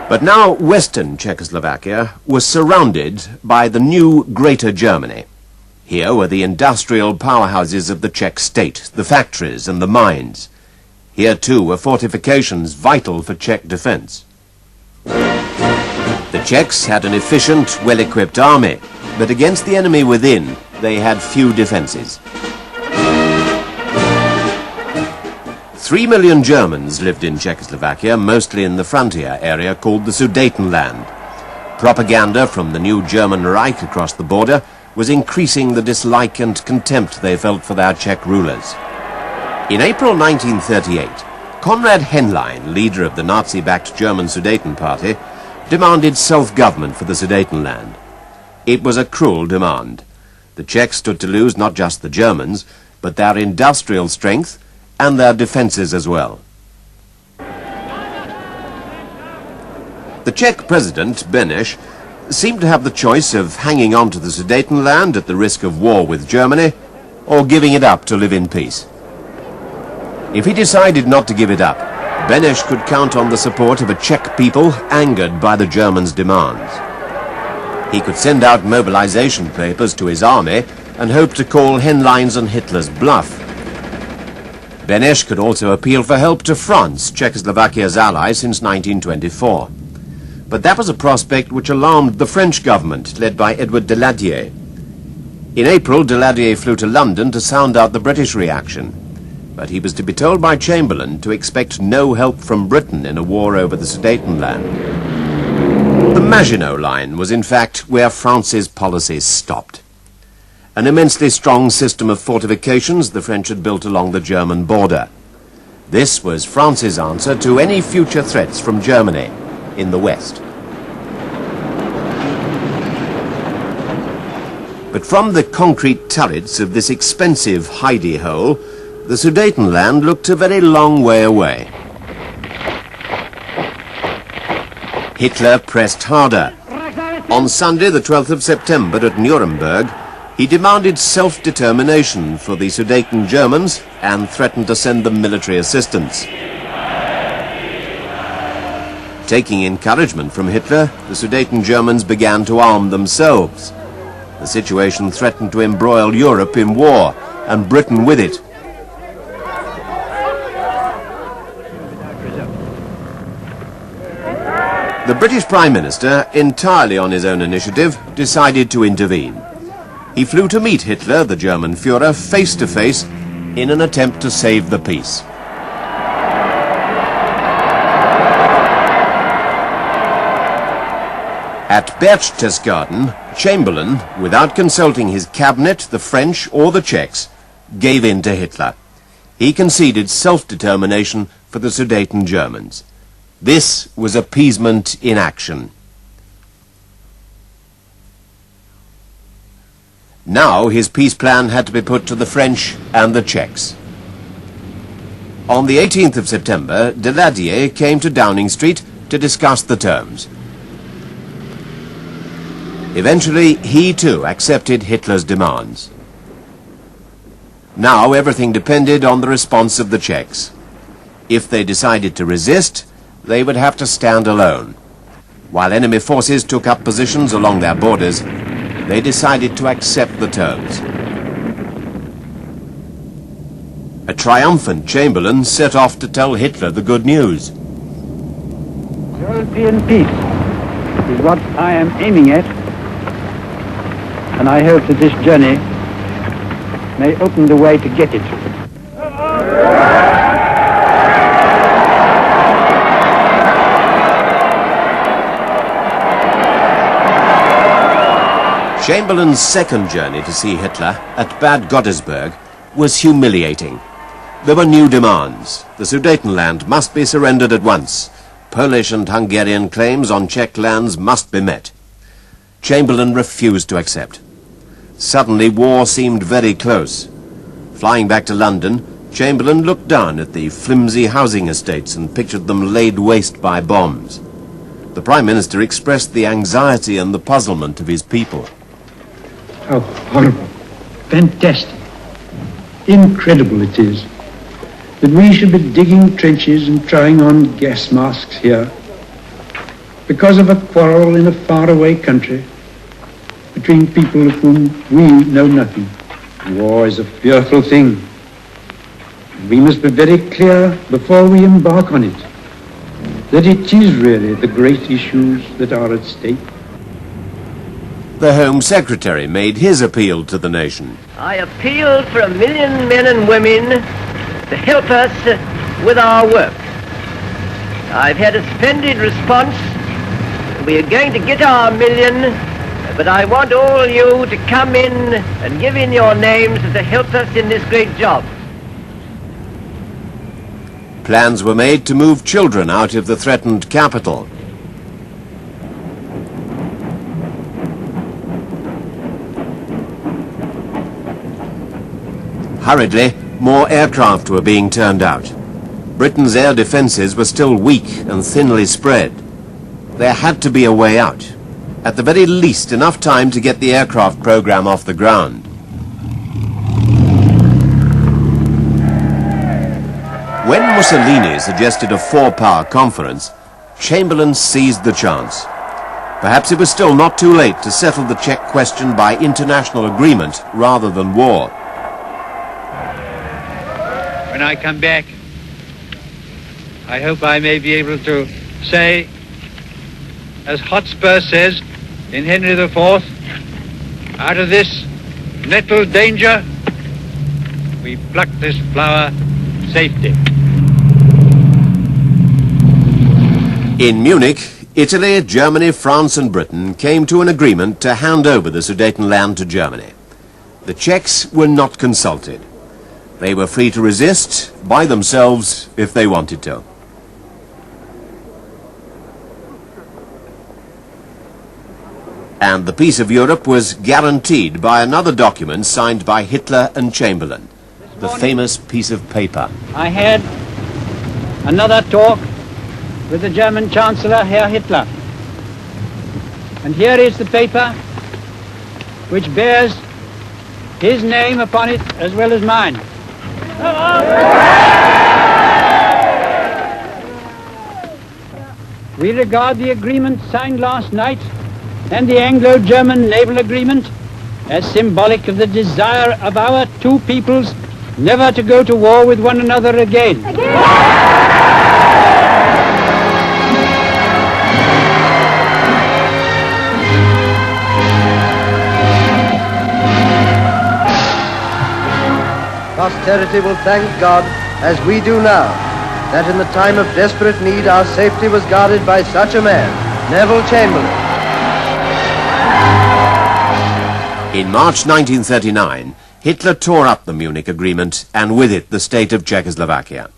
But now Western Czechoslovakia was surrounded by the new Greater Germany. Here were the industrial powerhouses of the Czech state, the factories and the mines. Here too were fortifications vital for Czech defense. The Czechs had an efficient, well-equipped army, but against the enemy within, they had few defenses. 3 million Germans lived in Czechoslovakia, mostly in the frontier area called the Sudetenland. Propaganda from the new German Reich across the border was increasing the dislike and contempt they felt for their Czech rulers. In April 1938, Konrad Henlein, leader of the Nazi-backed German Sudeten Party, demanded self-government for the Sudetenland. It was a cruel demand. The Czechs stood to lose not just the Germans, but their industrial strength and their defences as well. The Czech president, Beneš, seemed to have the choice of hanging on to the Sudetenland at the risk of war with Germany, or giving it up to live in peace. If he decided not to give it up, Beneš could count on the support of a Czech people angered by the Germans' demands. He could send out mobilization papers to his army and hope to call Henlein's and Hitler's bluff. Beneš could also appeal for help to France, Czechoslovakia's ally since 1924. But that was a prospect which alarmed the French government, led by Edward Daladier. In April, Daladier flew to London to sound out the British reaction. But he was to be told by Chamberlain to expect no help from Britain in a war over the Sudetenland. The Maginot Line was in fact where France's policies stopped. An immensely strong system of fortifications the French had built along the German border. This was France's answer to any future threats from Germany in the west. But from the concrete turrets of this expensive hidey-hole, the Sudetenland looked a very long way away. Hitler pressed harder. On Sunday, the 12th of September at Nuremberg, he demanded self-determination for the Sudeten Germans and threatened to send them military assistance. Taking encouragement from Hitler, the Sudeten Germans began to arm themselves. The situation threatened to embroil Europe in war, and Britain with it. The British Prime Minister, entirely on his own initiative, decided to intervene. He flew to meet Hitler, the German Führer, face to face in an attempt to save the peace. At Berchtesgaden, Chamberlain, without consulting his cabinet, the French or the Czechs, gave in to Hitler. He conceded self-determination for the Sudeten Germans. This was appeasement in action. Now his peace plan had to be put to the French and the Czechs. On the 18th of September, Daladier came to Downing Street to discuss the terms. Eventually, he too accepted Hitler's demands. Now everything depended on the response of the Czechs. If they decided to resist, they would have to stand alone. While enemy forces took up positions along their borders, they decided to accept the terms. A triumphant Chamberlain set off to tell Hitler the good news. European peace is what I am aiming at, and I hope that this journey may open the way to get it. Chamberlain's second journey to see Hitler at Bad Godesberg was humiliating. There were new demands. The Sudetenland must be surrendered at once. Polish and Hungarian claims on Czech lands must be met. Chamberlain refused to accept. Suddenly war seemed very close. Flying back to London, Chamberlain looked down at the flimsy housing estates and pictured them laid waste by bombs. The Prime Minister expressed the anxiety and the puzzlement of his people. How horrible, fantastic, incredible it is that we should be digging trenches and trying on gas masks here, because of a quarrel in a faraway country between people of whom we know nothing. War is a fearful thing. We must be very clear before we embark on it that it is really the great issues that are at stake. The Home Secretary made his appeal to the nation. I appeal for 1 million men and women to help us with our work. I've had a splendid response. We are going to get our 1 million, but I want all you to come in and give in your names to help us in this great job. Plans were made to move children out of the threatened capital. Hurriedly, more aircraft were being turned out. Britain's air defences were still weak and thinly spread. There had to be a way out. At the very least, enough time to get the aircraft program off the ground. When Mussolini suggested a four-power conference, Chamberlain seized the chance. Perhaps it was still not too late to settle the Czech question by international agreement rather than war. When I come back, I hope I may be able to say, as Hotspur says in Henry IV, out of this nettled danger, we pluck this flower safety. In Munich, Italy, Germany, France and Britain came to an agreement to hand over the Sudetenland to Germany. The Czechs were not consulted. They were free to resist by themselves if they wanted to. And the peace of Europe was guaranteed by another document signed by Hitler and Chamberlain, the famous piece of paper. I had another talk with the German Chancellor, Herr Hitler. And here is the paper which bears his name upon it as well as mine. We regard the agreement signed last night and the Anglo-German naval agreement as symbolic of the desire of our two peoples never to go to war with one another again. Posterity will thank God, as we do now, that in the time of desperate need our safety was guarded by such a man, Neville Chamberlain. In March 1939, Hitler tore up the Munich Agreement and with it the state of Czechoslovakia.